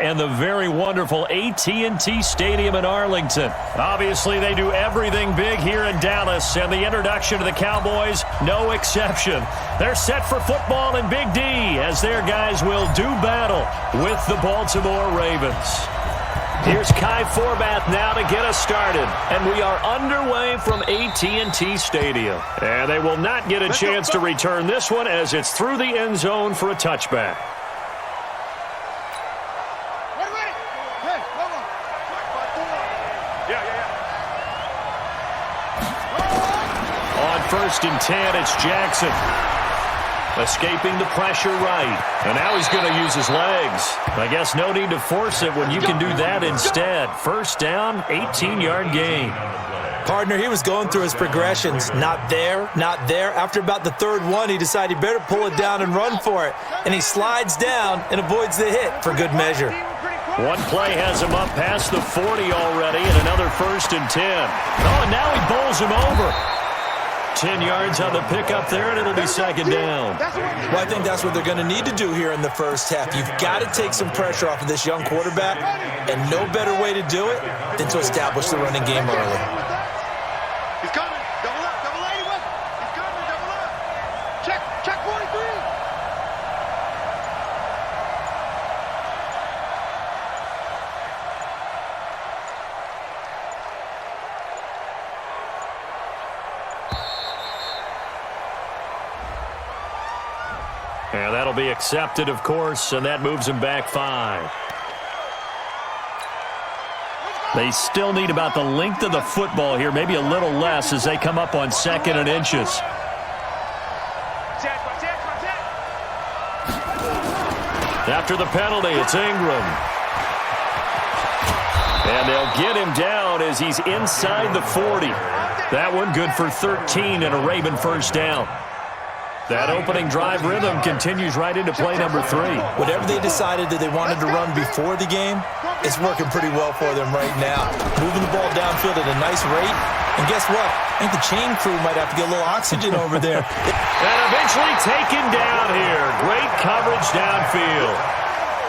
and the very wonderful AT&T Stadium in Arlington. Obviously, they do everything big here in Dallas, and the introduction to the Cowboys, no exception. They're set for football in Big D as their guys will do battle with the Baltimore Ravens. Here's Kai Forbath now to get us started. And we are underway from AT&T Stadium. And they will not get a chance to return this one as it's through the end zone for a touchback. On 1st and 10, it's Jackson. Escaping the pressure right. And now he's going to use his legs. I guess no need to force it when you can do that instead. 1st down, 18-yard gain. Partner, he was going through his progressions. Not there, not there. After about the 3rd one, he decided he better pull it down and run for it. And he slides down and avoids the hit for good measure. One play has him up past the 40 already and another 1st and 10. Oh, and now he bowls him over. 10 yards on the pickup there, and it'll be 2nd down. Well, I think that's what they're going to need to do here in the first half. You've got to take some pressure off of this young quarterback, and no better way to do it than to establish the running game early. He's coming. Double up. Double 80 with him. He's coming. Double up. Check 43. And that'll be accepted, of course, and that moves him back 5. They still need about the length of the football here, maybe a little less as they come up on 2nd and inches. After the penalty, it's Ingram. And they'll get him down as he's inside the 40. That one good for 13 and a Raven 1st down. That opening drive rhythm continues right into play number 3. Whatever they decided that they wanted to run before the game, it's working pretty well for them right now. Moving the ball downfield at a nice rate. And guess what? I think the chain crew might have to get a little oxygen over there. And eventually taken down here. Great coverage downfield.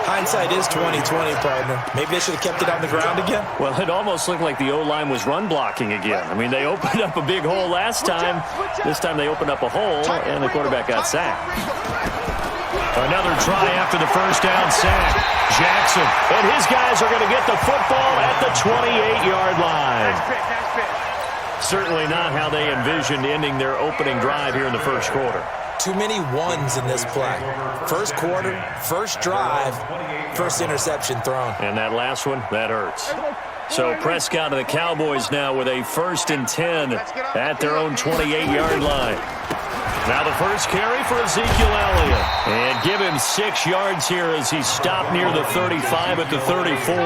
Hindsight is 20/20, partner. Maybe they should have kept it on the ground again. Well, it almost looked like the O-line was run blocking again. I mean, they opened up a big hole last time. This time they opened up a hole, and the quarterback got sacked. Another try after the 1st down sack. Jackson, and his guys are going to get the football at the 28-yard line. Certainly not how they envisioned ending their opening drive here in the 1st quarter. Too many ones in this play. 1st quarter, 1st drive, 1st interception thrown. And that last one, that hurts. So Prescott and the Cowboys now with a 1st and 10 at their own 28-yard line. Now the first carry for Ezekiel Elliott. And give him 6 yards here as he stopped near the 35 at the 34.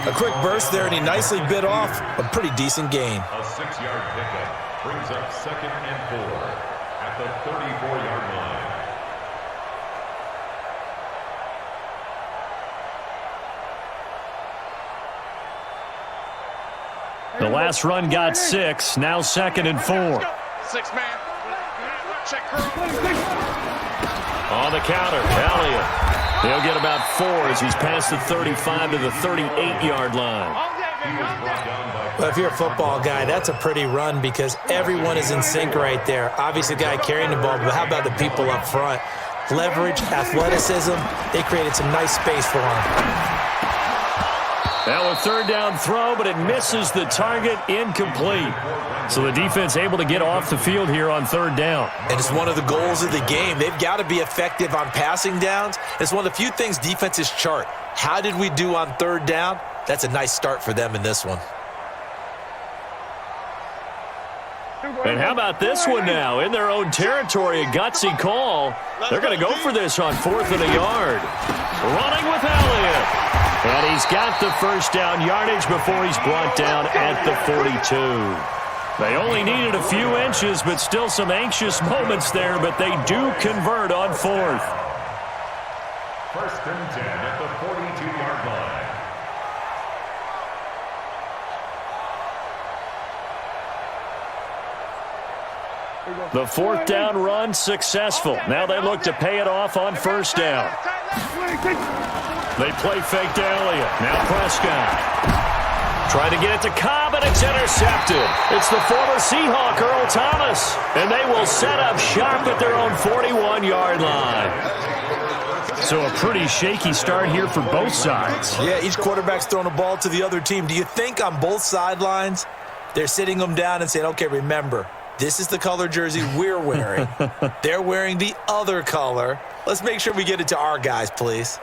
A quick burst there, and he nicely bit off a pretty decent gain. A 6-yard pickup brings up 2nd and 4 at the 34-yard line. The last run got 6, now 2nd and 4. 6 man. Check crew. On the counter, Elliott. He'll get about 4 as he's past the 35 to the 38-yard line. Well, if you're a football guy, that's a pretty run because everyone is in sync right there. Obviously, the guy carrying the ball, but how about the people up front? Leverage, athleticism, they created some nice space for him. Now a 3rd down throw, but it misses the target, incomplete. So the defense able to get off the field here on 3rd down. And it's one of the goals of the game. They've got to be effective on passing downs. It's one of the few things defenses chart. How did we do on 3rd down? That's a nice start for them in this one. And how about this one now? In their own territory, a gutsy call. They're going to go for this on 4th and a yard. Running with Elliott. And he's got the 1st down yardage before he's brought down at the 42. They only needed a few inches, but still some anxious moments there, but they do convert on 4th. 1st and 10 at the 42-yard line. The 4th down run successful. Now they look to pay it off on 1st down. They play fake to Elliott. Now Prescott. Trying to get it to Cobb, and it's intercepted. It's the former Seahawk, Earl Thomas. And they will set up shop at their own 41-yard line. So a pretty shaky start here for both sides. Yeah, each quarterback's throwing a ball to the other team. Do you think on both sidelines they're sitting them down and saying, okay, remember, this is the color jersey we're wearing. They're wearing the other color. Let's make sure we get it to our guys, please.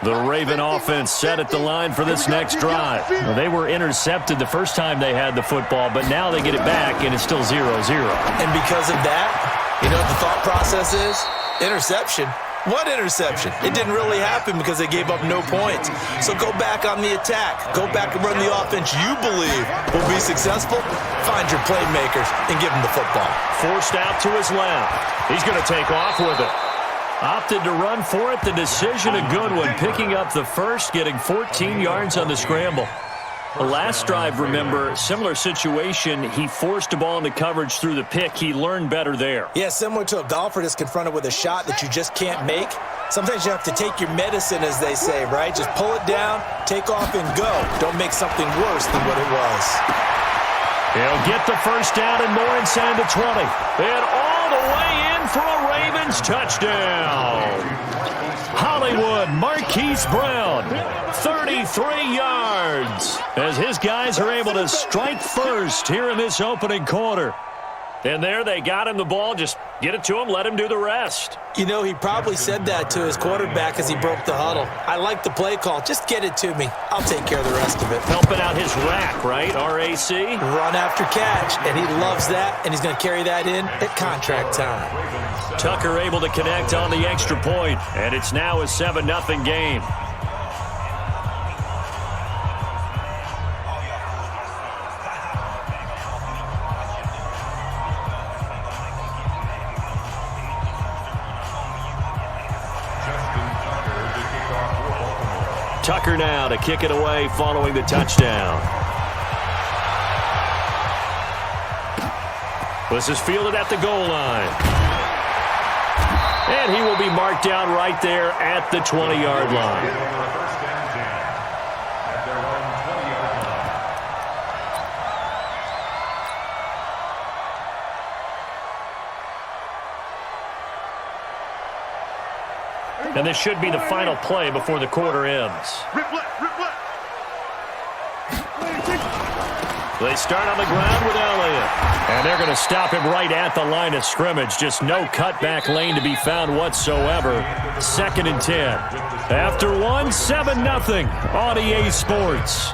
The Raven offense set at the line for this next drive. Well, they were intercepted the first time they had the football, but now they get it back, and it's still 0-0. And because of that, you know what the thought process is? Interception. What interception? It didn't really happen because they gave up no points. So go back on the attack. Go back and run the offense you believe will be successful. Find your playmakers and give them the football. Forced out to his left. He's going to take off with it. Opted to run for it. The decision a good one. Picking up the first, getting 14 yards on the scramble. The last drive, remember, similar situation. He forced a ball into coverage through the pick. He learned better there. Yeah, similar to a golfer that's confronted with a shot that you just can't make. Sometimes you have to take your medicine, as they say, right? Just pull it down, take off, and go. Don't make something worse than what it was. He'll get the first down and more inside the 20. And all the way in for a Ravens touchdown. Hollywood Marquise Brown, 33 yards, as his guys are able to strike first here in this opening quarter. And there they got him the ball. Just get it to him, let him do the rest. You know, he probably said that to his quarterback as he broke the huddle. I like the play call. Just get it to me. I'll take care of the rest of it. Helping out his rack, right? RAC? Run after catch, and he loves that, and he's going to carry that in at contract time. Tucker able to connect on the extra point, and it's now a 7-0 game. Tucker now to kick it away following the touchdown. This is fielded at the goal line. And he will be marked down right there at the 20-yard line. And this should be the final play before the quarter ends. They start on the ground with Elliott. And they're going to stop him right at the line of scrimmage. Just no cutback lane to be found whatsoever. 2nd and 10. After one, 7-0 on EA Sports.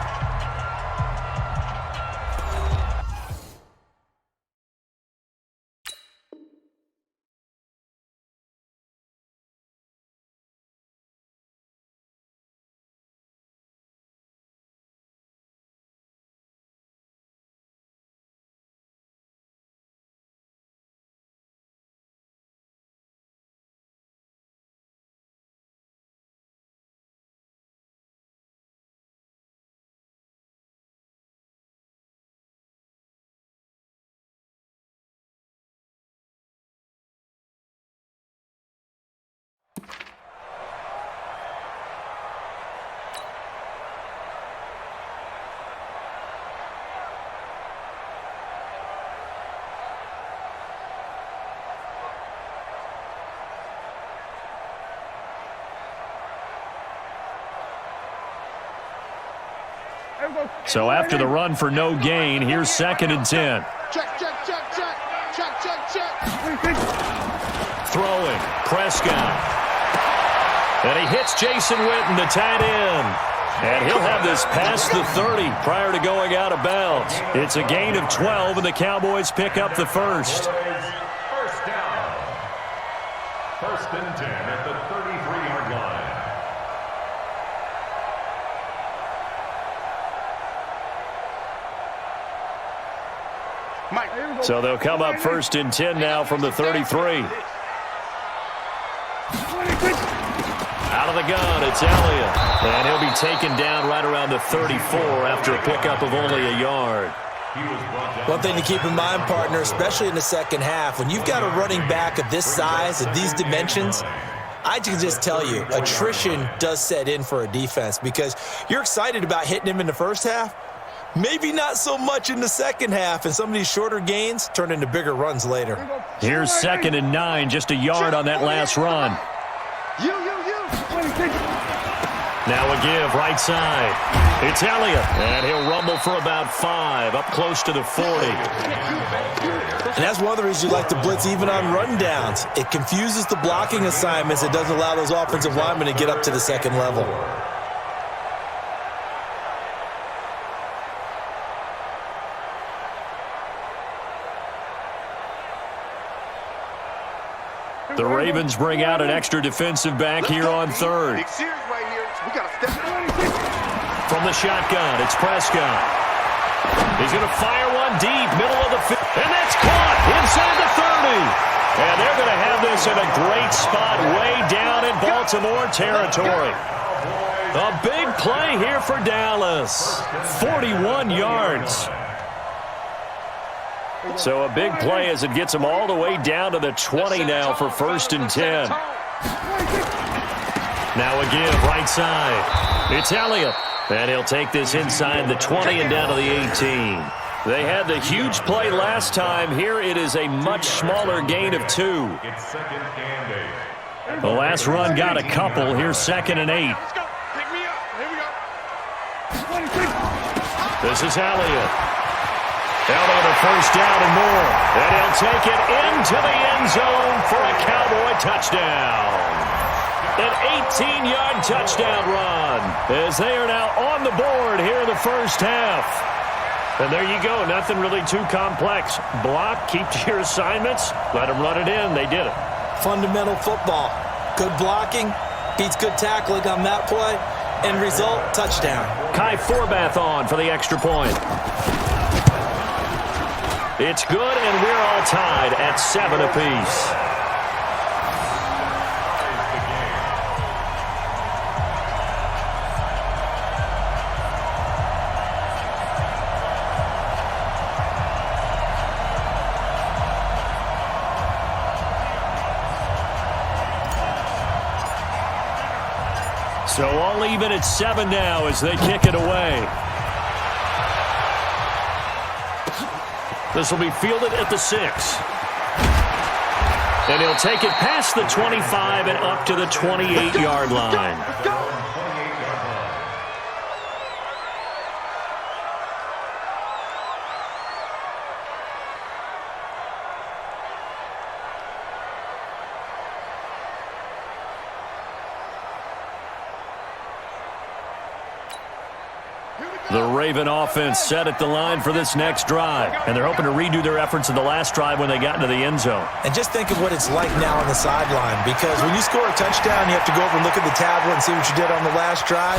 So after the run for no gain, here's 2nd and 10. Check, check, check, check. Check, check, check. Throwing, Prescott. And he hits Jason Witten, the tight end. And he'll have this past the 30 prior to going out of bounds. It's a gain of 12, and the Cowboys pick up the first. First down. 1st and 10 at the 33-yard line. So they'll come up 1st and 10 now from the 33. Out of the gun, it's Elliott. And he'll be taken down right around the 34 after a pickup of only a yard. One thing to keep in mind, partner, especially in the second half, when you've got a running back of this size, of these dimensions, I can just tell you, attrition does set in for a defense because you're excited about hitting him in the first half, maybe not so much in the second half, and some of these shorter gains turn into bigger runs later. Here's 2nd and 9, just a yard on that last run. Now a give, right side. It's Elliott, and he'll rumble for about 5, up close to the 40. And that's one of the reasons you like to blitz even on run downs. It confuses the blocking assignments. It doesn't allow those offensive linemen to get up to the second level. The Ravens bring out an extra defensive back here on 3rd. Big series right here. We got to step From the shotgun, it's Prescott. He's going to fire one deep, middle of the field, and that's caught inside the 30. And they're going to have this in a great spot way down in Baltimore territory. A big play here for Dallas. 41 yards. So a big play as it gets them all the way down to the 20 now for 1st and 10. Now a give, right side. It's Elliott. And he'll take this inside the 20 and down to the 18. They had the huge play last time. Here it is a much smaller gain of 2. It's 2nd and 8. The last run got a couple. Here's 2nd and 8. Let's go. Pick me up. Here we go. This is Elliott. Elliott a first down and more. And he'll take it into the end zone for a Cowboy touchdown. An 18-yard touchdown run as they are now on the board here in the first half. And there you go. Nothing really too complex. Block, keep to your assignments, let them run it in. They did it. Fundamental football. Good blocking beats good tackling on that play. End result, touchdown. Kai Forbath on for the extra point. It's good, and we're all tied at 7 apiece. So all even at 7 now as they kick it away. This will be fielded at the 6. And he'll take it past the 25 and up to the 28-yard line. Let's go. The Raven offense set at the line for this next drive. And they're hoping to redo their efforts in the last drive when they got into the end zone. And just think of what it's like now on the sideline, because when you score a touchdown, you have to go over and look at the tablet and see what you did on the last drive.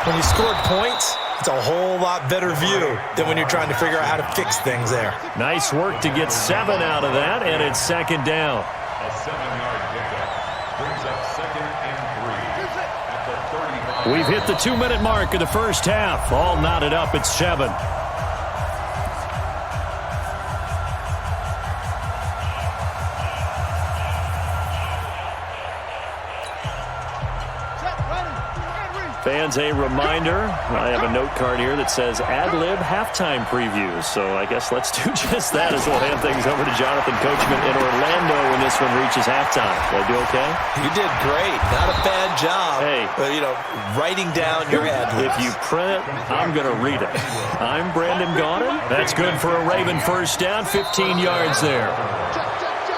When you scored points, it's a whole lot better view than when you're trying to figure out how to fix things there. Nice work to get 7 out of that, and it's 2nd down. A 7-yard pickup brings up 2nd and 3 at the 35. We've hit the 2-minute mark of the first half. All knotted up at 7. Fans, a reminder, I have a note card here that says ad-lib halftime previews. So I guess let's do just that as we'll hand things over to Jonathan Coachman in Orlando when this one reaches halftime. Did I do okay? You did great. Not a bad job. Hey. Writing down your ad-libs. If you print it, I'm going to read it. I'm Brandon Gaudin. That's good for a Raven first down, 15 yards there.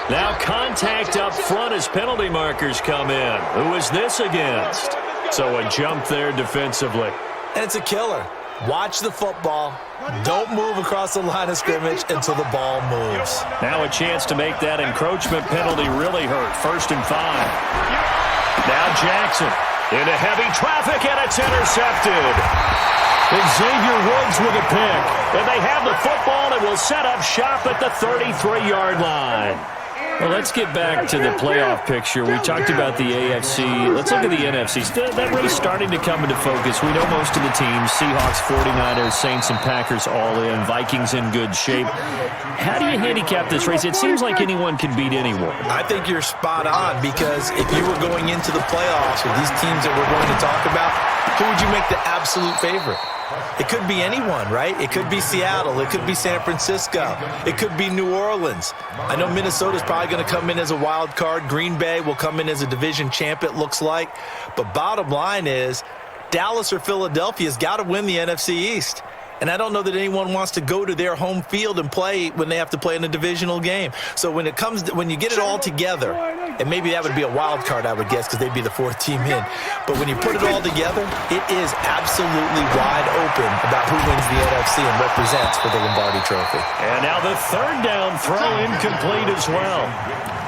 Now contact up front as penalty markers come in. Who is this against? So a jump there defensively. And it's a killer. Watch the football. Don't move across the line of scrimmage until the ball moves. Now a chance to make that encroachment penalty really hurt. 1st and 5. Now Jackson into heavy traffic, and it's intercepted. Xavier Woods with a pick. And they have the football and will set up shop at the 33-yard line. Well, let's get back to the playoff picture. We talked about the AFC. Let's look at the NFC. That race starting to come into focus. We know most of the teams, Seahawks, 49ers, Saints, and Packers all in. Vikings in good shape. How do you handicap this race? It seems like anyone can beat anyone. I think you're spot on, because if you were going into the playoffs with these teams that we're going to talk about, who would you make the absolute favorite? It could be anyone, right? It could be Seattle. It could be San Francisco. It could be New Orleans. I know Minnesota's probably going to come in as a wild card. Green Bay will come in as a division champ, it looks like. But bottom line is, Dallas or Philadelphia's got to win the NFC East. And I don't know that anyone wants to go to their home field and play when they have to play in a divisional game. So when you get it all together, and maybe that would be a wild card, I would guess, because they'd be the fourth team in. But when you put it all together, it is absolutely wide open about who wins the NFC and represents for the Lombardi Trophy. And now the third down throw incomplete as well.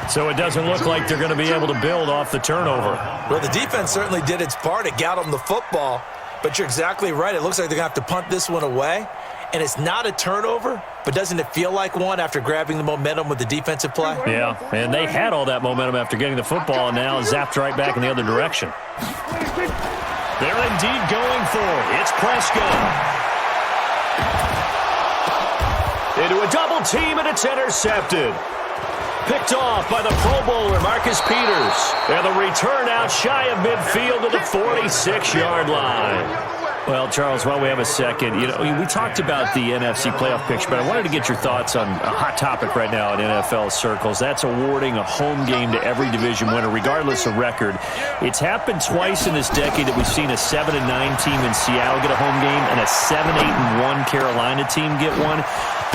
So it doesn't look like they're going to be able to build off the turnover. Well, the defense certainly did its part. It got them the football. But you're exactly right. It looks like they're going to have to punt this one away. And it's not a turnover, but doesn't it feel like one after grabbing the momentum with the defensive play? Yeah, and they had all that momentum after getting the football, and now zapped right back in the other direction. They're indeed going for it. It's Prescott. Into a double team, and it's intercepted. Picked off by the Pro Bowler, Marcus Peters. And the return out shy of midfield to the 46-yard line. Well, Charles, while we have a second, we talked about the NFC playoff picture, but I wanted to get your thoughts on a hot topic right now in NFL circles. That's awarding a home game to every division winner, regardless of record. It's happened twice in this decade that we've seen a 7-9 team in Seattle get a home game and a 7-8-1 Carolina team get one.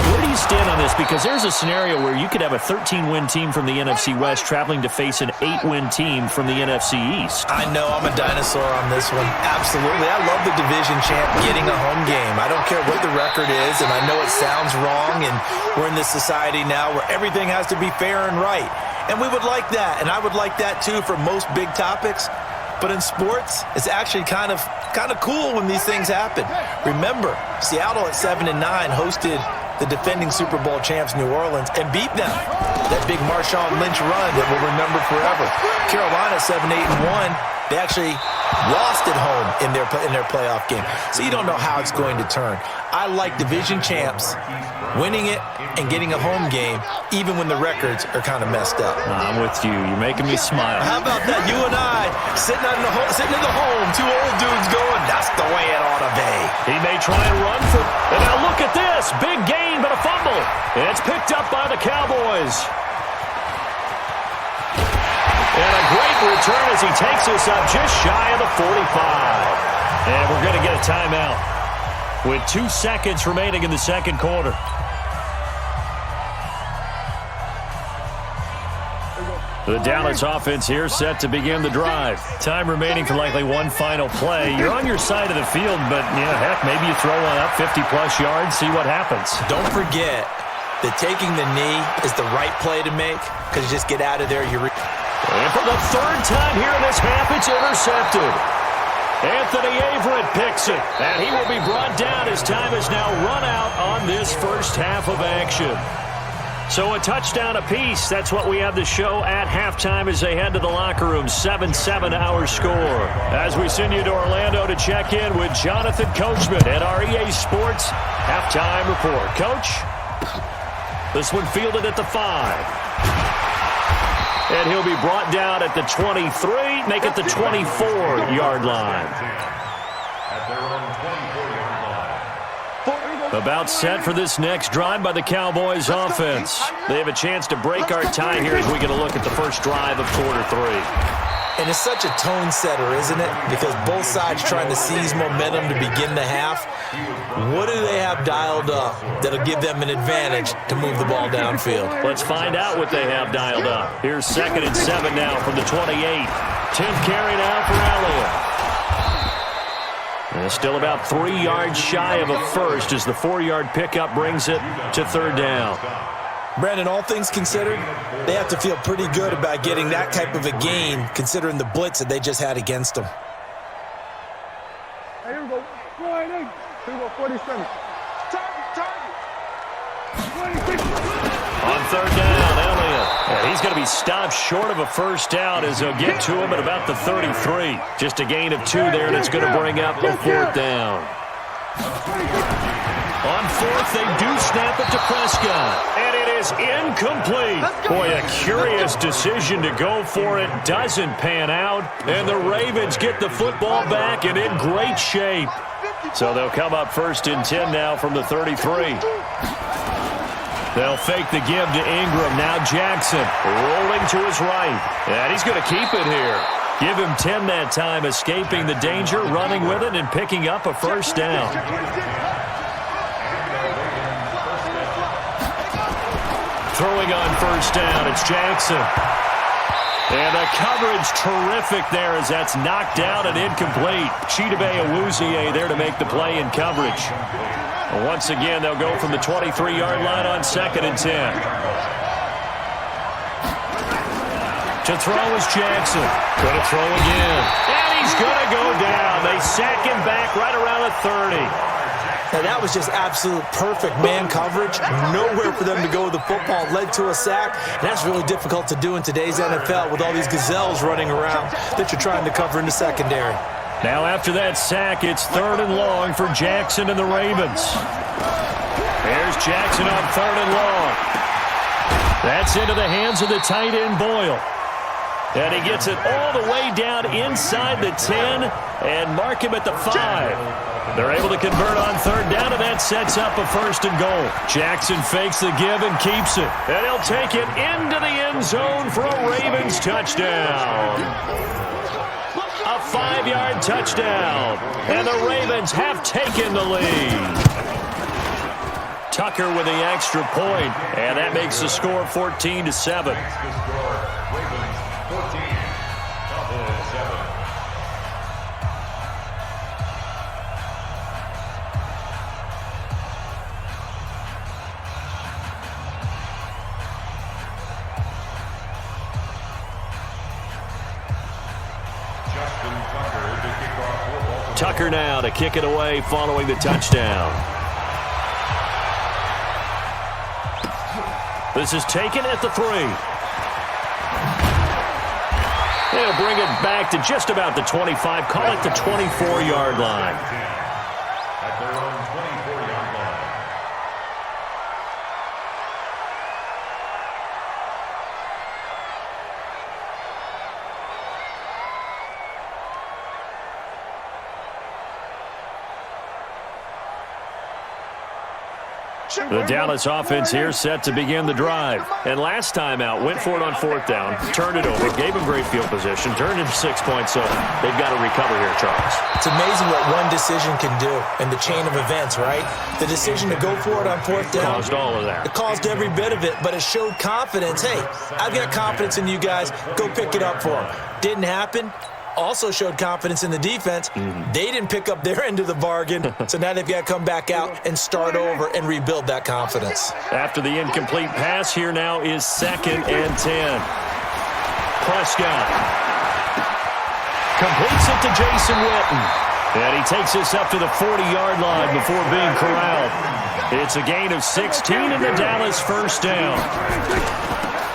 Where do you stand on this? Because there's a scenario where you could have a 13-win team from the NFC West traveling to face an 8-win team from the NFC East. I know I'm a dinosaur on this one. Absolutely. I love the division champ getting a home game. I don't care what the record is, and I know it sounds wrong, and we're in this society now where everything has to be fair and right. And we would like that, and I would like that too for most big topics. But in sports, it's actually kind of cool when these things happen. Remember, Seattle at 7-9 hosted the defending Super Bowl champs New Orleans and beat them. That big Marshawn Lynch run that we'll remember forever. Carolina 7-8-1, they actually lost at home in their playoff game. So you don't know how it's going to turn. I like division champs winning it and getting a home game, even when the records are kind of messed up. I'm with you. You're making me smile. How about that? You and I sitting in the home, two old dudes going, that's the way it ought to be. He may try and run for, and now look at this. Big gain, but a fumble. It's picked up by the Cowboys. And a great return as he takes us up just shy of the 45. And we're going to get a timeout with 2 seconds remaining in the second quarter. The Dallas offense here set to begin the drive. Time remaining for likely one final play. You're on your side of the field, but, heck, maybe you throw one up 50-plus yards, see what happens. Don't forget that taking the knee is the right play to make, because you just get out of there. And for the third time here in this half, it's intercepted. Anthony Averett picks it, and he will be brought down as time has now run out on this first half of action. So a touchdown apiece. That's what we have to show at halftime as they head to the locker room. 7-7 our score. As we send you to Orlando to check in with Jonathan Coachman at our EA Sports halftime report. Coach, this one fielded at the 5. And he'll be brought down at the 23, make it the 24-yard line. At their own 24-yard line. About set for this next drive by the Cowboys offense. They have a chance to break our tie here as we get a look at the first drive of quarter 3. And it's such a tone setter, isn't it? Because both sides trying to seize momentum to begin the half. What do they have dialed up that'll give them an advantage to move the ball downfield? Let's find out what they have dialed up. Here's 2nd and 7 now from the 28. 10th carry now for Elliott. And still about 3 yards shy of a first as the 4-yard pickup brings it to 3rd down. Brandon, all things considered, they have to feel pretty good about getting that type of a gain, considering the blitz that they just had against them. Hey, here we go. Here we go, 47. Target. 26. On 3rd down, Elliott And he's going to be stopped short of a first down as they'll get to him at about the 33. Just a gain of 2 there, and it's going to bring up a 4th down. On 4th, they do snap it to Prescott. And it is incomplete. Boy, a curious decision to go for it. Doesn't pan out. And the Ravens get the football back and in great shape. So they'll come up 1st and 10 now from the 33. They'll fake the give to Ingram. Now Jackson rolling to his right. And he's going to keep it here. Give him 10 that time, escaping the danger, running with it, and picking up a first down. Throwing on first down, it's Jackson. And the coverage terrific there as that's knocked down and incomplete. Chidobe Awuzie there to make the play in coverage. Once again, they'll go from the 23-yard line on 2nd and 10. To throw is Jackson. Going to throw again. And he's going to go down. They sack him back right around the 30. Now, that was just absolute perfect man coverage. Nowhere for them to go with the football. Led to a sack. And that's really difficult to do in today's NFL with all these gazelles running around that you're trying to cover in the secondary. Now after that sack, it's 3rd and long for Jackson and the Ravens. There's Jackson on 3rd and long. That's into the hands of the tight end Boyle. And he gets it all the way down inside the 10 and mark him at the 5. They're able to convert on 3rd down, and that sets up a 1st and goal. Jackson fakes the give and keeps it. And he'll take it into the end zone for a Ravens touchdown. A 5-yard touchdown. And the Ravens have taken the lead. Tucker with the extra point, and that makes the score 14-7. Tucker now to kick it away following the touchdown. This is taken at the 3. They'll bring it back to just about the 25. Call it the 24-yard line. At their own 24-yard line. The Dallas offense here set to begin the drive. And last time out, went for it on 4th down, turned it over, gave him great field position, turned it to 6 points, so they've got to recover here, Charles. It's amazing what one decision can do in the chain of events, right? The decision to go for it on 4th down. Caused all of that. It caused every bit of it, but it showed confidence. Hey, I've got confidence in you guys. Go pick it up for them. Didn't happen. Also showed confidence in the defense. They didn't pick up their end of the bargain, so now they've got to come back out and start over and rebuild that confidence. After the incomplete pass, here now is 2nd and 10. Prescott completes it to Jason Witten. And he takes this up to the 40-yard line before being corralled. It's a gain of 16 and the Dallas 1st down.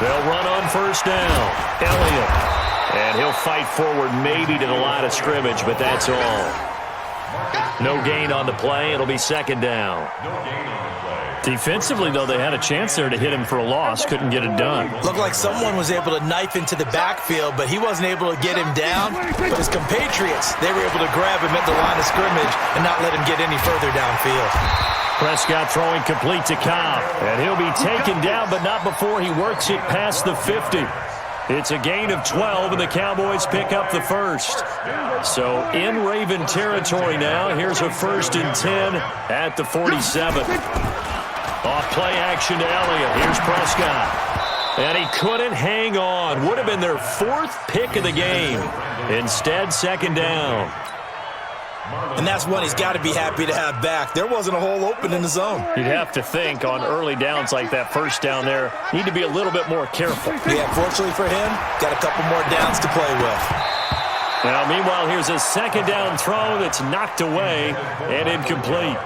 They'll run on 1st down. Elliott. And he'll fight forward maybe to the line of scrimmage, but that's all. No gain on the play. It'll be 2nd down. Defensively, though, they had a chance there to hit him for a loss. Couldn't get it done. Looked like someone was able to knife into the backfield, but he wasn't able to get him down. But his compatriots, they were able to grab him at the line of scrimmage and not let him get any further downfield. Prescott throwing complete to Cobb. And he'll be taken down, but not before he works it past the 50. It's a gain of 12, and the Cowboys pick up the 1st. So in Raven territory now, here's a 1st and 10 at the 47. Off play action to Elliott. Here's Prescott. And he couldn't hang on. Would have been their 4th pick of the game. Instead, 2nd down. And that's one he's got to be happy to have back. There wasn't a hole open in the zone. You'd have to think on early downs like that 1st down there, need to be a little bit more careful. Yeah, fortunately for him, got a couple more downs to play with. Now, meanwhile, here's a 2nd down throw that's knocked away and incomplete.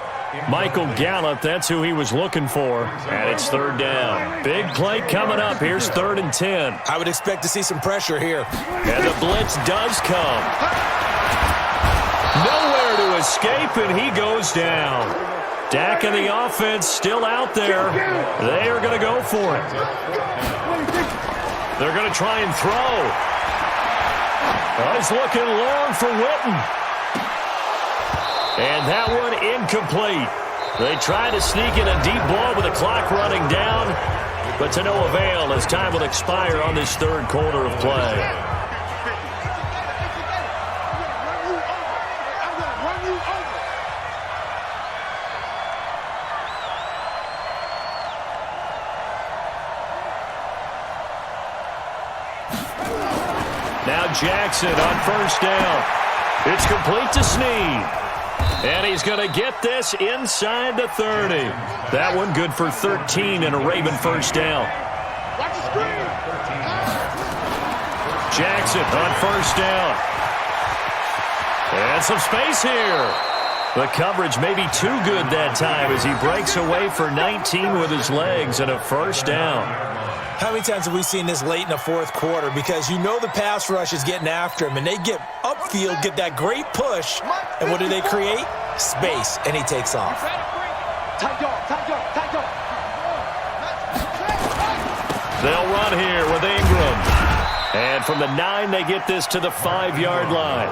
Michael Gallup, that's who he was looking for. And it's third down. Big play coming up. Here's 3rd and 10. I would expect to see some pressure here. And the blitz does come. Nowhere to escape, and he goes down. Dak and the offense still out there. They are going to go for it. They're going to try and throw. Oh, he's looking long for Witten. And that one incomplete. They try to sneak in a deep ball with the clock running down, but to no avail as time will expire on this third quarter of play. Now Jackson on first down. It's complete to Snead. And he's going to get this inside the 30. That one good for 13 and a Raven first down. Watch the screen. Jackson on first down. And some space here. The coverage may be too good that time as he breaks away for 19 with his legs and a first down. How many times have we seen this late in the fourth quarter? Because you know the pass rush is getting after him, and they get upfield, get that great push, and what do they create? Space, and he takes off. Tight dog, tight dog, tight dog. They'll run here with Ingram. And from the 9, they get this to the 5-yard line.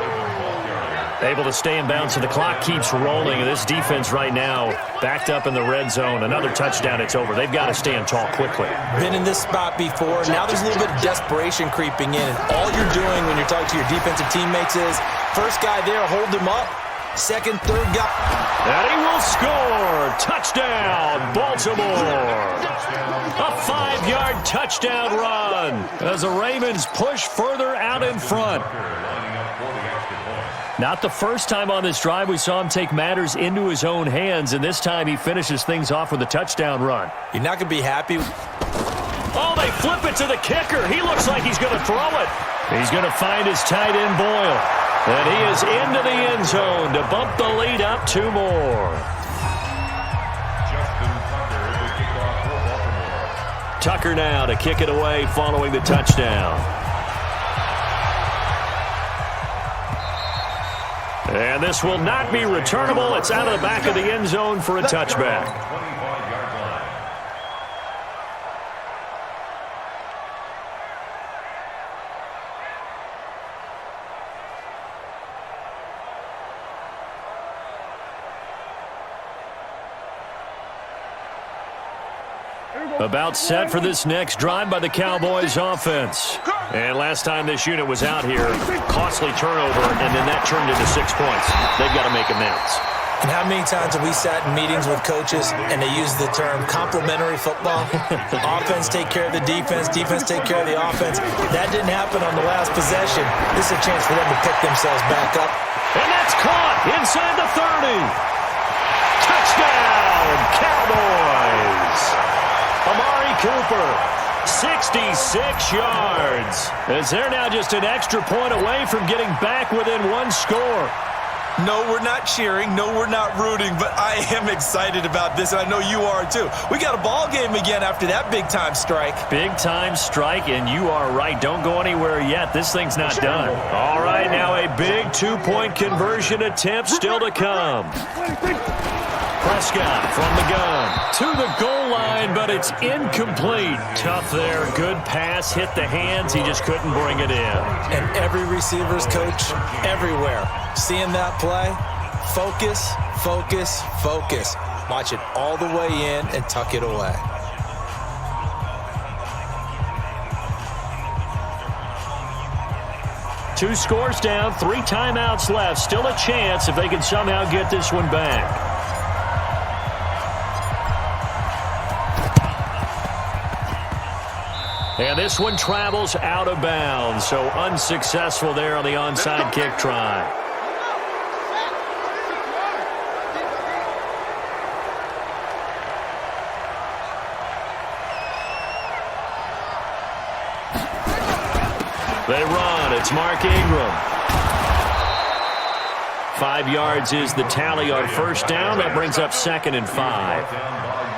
Able to stay in bounds, so the clock keeps rolling. And this defense right now backed up in the red zone. Another touchdown, it's over. They've got to stand tall quickly. Been in this spot before. Now there's a little bit of desperation creeping in. And all you're doing when you're talking to your defensive teammates is, first guy there, hold him up. Second, third guy. And he will score. Touchdown, Baltimore. A 5-yard touchdown run as the Ravens push further out in front. Not the first time on this drive we saw him take matters into his own hands, and this time he finishes things off with a touchdown run. You're not going to be happy. Oh, they flip it to the kicker. He looks like he's going to throw it. He's going to find his tight end, Boyle. And he is into the end zone to bump the lead up 2 more. Tucker now to kick it away following the touchdown. And this will not be returnable. It's out of the back of the end zone for a touchback. About set for this next drive by the Cowboys offense. And last time this unit was out here, costly turnover, and then that turned into 6 points. They've got to make amends. And how many times have we sat in meetings with coaches and they use the term complementary football? Offense take care of the defense, defense take care of the offense. That didn't happen on the last possession. This is a chance for them to pick themselves back up. And that's caught inside the 30. Touchdown, Cowboys. Amari Cooper, 66 yards. As they're now just an extra point away from getting back within 1 score. No, we're not cheering. No, we're not rooting, but I am excited about this, and I know you are too. We got a ball game again after that big-time strike. Big-time strike, and you are right. Don't go anywhere yet. This thing's not done. All right, now a big 2-point conversion attempt still to come. Prescott from the gun to the goal line, but it's incomplete. Tough there. Good pass. Hit the hands. He just couldn't bring it in. And every receiver's coach everywhere. Seeing that play, focus, focus, focus. Watch it all the way in and tuck it away. Two scores down, 3 timeouts left. Still a chance if they can somehow get this one back. And this one travels out of bounds, so unsuccessful there on the onside kick try. They run. It's Mark Ingram. 5 yards is the tally on first down. That brings up 2nd and 5.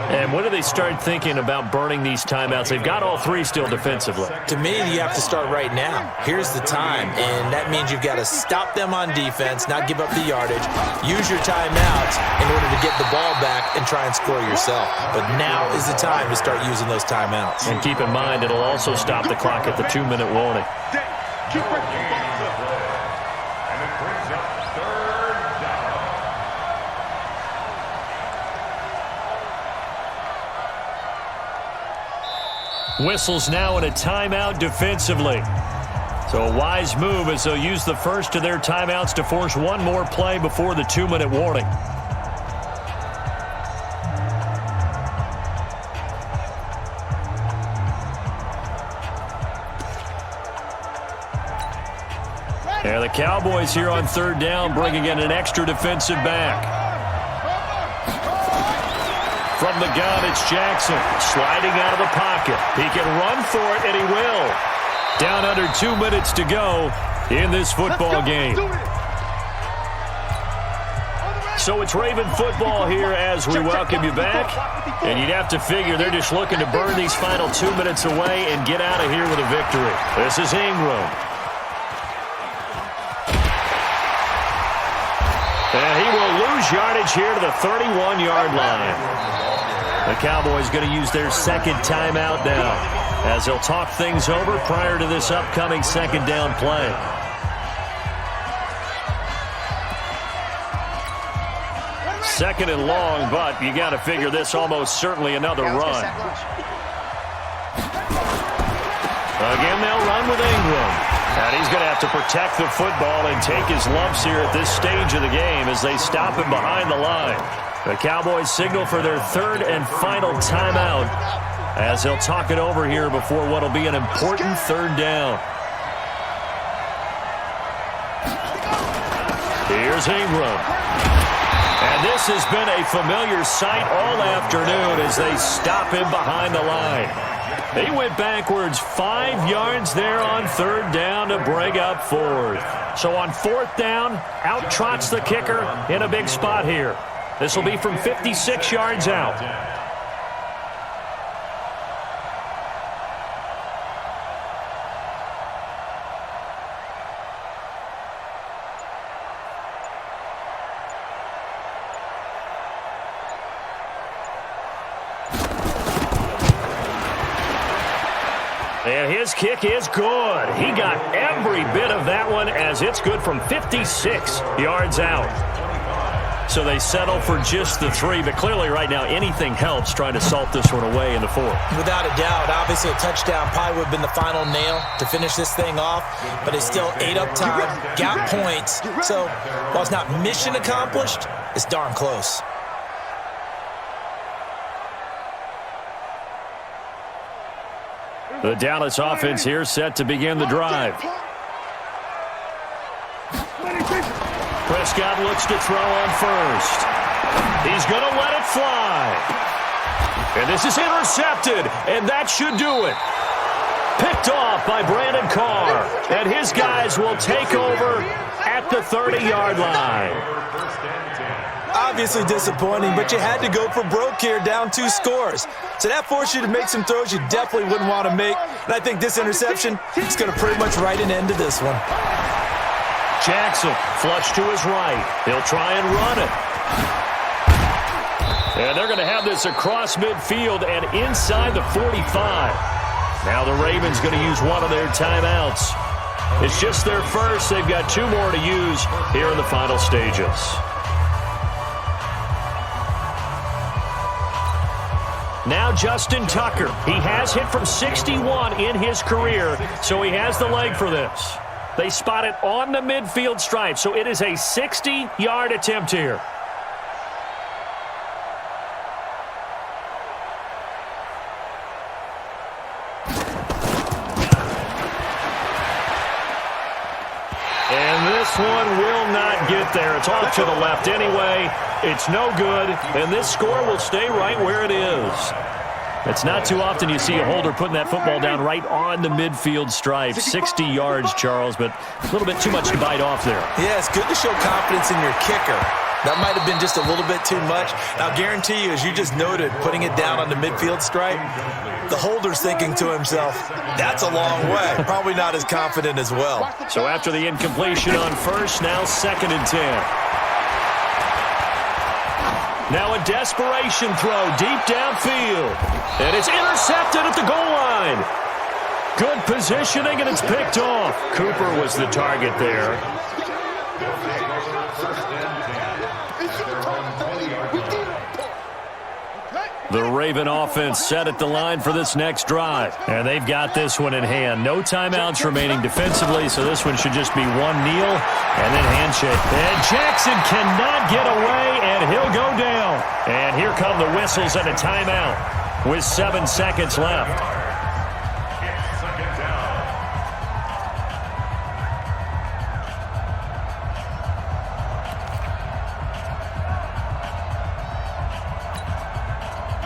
And when do they start thinking about burning these timeouts? They've got all 3 still defensively. To me, you have to start right now. Here's the time, and that means you've got to stop them on defense, not give up the yardage, use your timeouts in order to get the ball back and try and score yourself. But now is the time to start using those timeouts. And keep in mind, it'll also stop the clock at the 2-minute warning. Keep bringing the balls up. And it brings up 3rd down. Whistles now in a timeout defensively. So a wise move as they'll use the first of their timeouts to force one more play before the 2-minute warning. And the Cowboys here on 3rd down bringing in an extra defensive back. From the gun, it's Jackson sliding out of the pocket. He can run for it, and he will. Down under 2 minutes to go in this football game. So it's Raven football here as we welcome you back. And you'd have to figure they're just looking to burn these final 2 minutes away and get out of here with a victory. This is Ingram. And he will lose yardage here to the 31-yard line. The Cowboys going to use their 2nd timeout now as they'll talk things over prior to this upcoming 2nd down play. Second and long, but you got to figure this almost certainly another run. Again, they'll run with Ingram. And he's going to have to protect the football and take his lumps here at this stage of the game as they stop him behind the line. The Cowboys signal for their 3rd and final timeout as they'll talk it over here before what will be an important 3rd down. Here's Ingram. And this has been a familiar sight all afternoon as they stop him behind the line. He went backwards 5 yards there on 3rd down to bring up 4th. So on 4th down, out trots the kicker in a big spot here. This will be from 56 yards out. And his kick is good. He got every bit of that one as it's good from 56 yards out. So they settle for just the 3, but clearly right now anything helps trying to salt this one away in the 4th. Without a doubt, obviously a touchdown probably would have been the final nail to finish this thing off, but it's still ate up time, got points. So while it's not mission accomplished, it's darn close. The Dallas offense here set to begin the drive. Prescott looks to throw on first. He's going to let it fly. And this is intercepted, and that should do it. Picked off by Brandon Carr, and his guys will take over at the 30-yard line. Obviously disappointing, but you had to go for broke here, down 2 scores. So that forced you to make some throws you definitely wouldn't want to make. And I think this interception is going to pretty much write an end to this one. Jackson flush to his right. He'll try and run it. And they're going to have this across midfield and inside the 45. Now the Ravens going to use one of their timeouts. It's just their first. They've got 2 more to use here in the final stages. Now Justin Tucker. He has hit from 61 in his career, so he has the leg for this. They spot it on the midfield stripe, so it is a 60-yard attempt here. And this one will not get there. It's off to the left anyway. It's no good, and this score will stay right where it is. It's not too often you see a holder putting that football down right on the midfield stripe. 60 yards, Charles, but a little bit too much to bite off there. Yeah, it's good to show confidence in your kicker. That might have been just a little bit too much. I'll guarantee you, as you just noted, putting it down on the midfield stripe, the holder's thinking to himself, that's a long way. Probably not as confident as well. So after the incompletion on first, now 2nd and 10. Now a desperation throw deep downfield. And it's intercepted at the goal line. Good positioning, and it's picked off. Cooper was the target there. The Raven offense set at the line for this next drive. And they've got this one in hand. No timeouts remaining defensively, so this one should just be one kneel and then handshake. And Jackson cannot get away, and he'll go down. And here come the whistles and a timeout with 7 seconds left.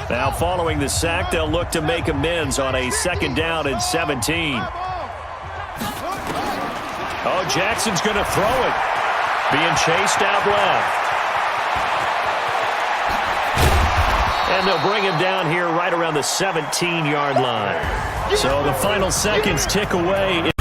Now, following the sack, they'll look to make amends on a 2nd down and 17. Oh, Jackson's going to throw it. Being chased out left. And they'll bring him down here right around the 17-yard line. So the final seconds tick away.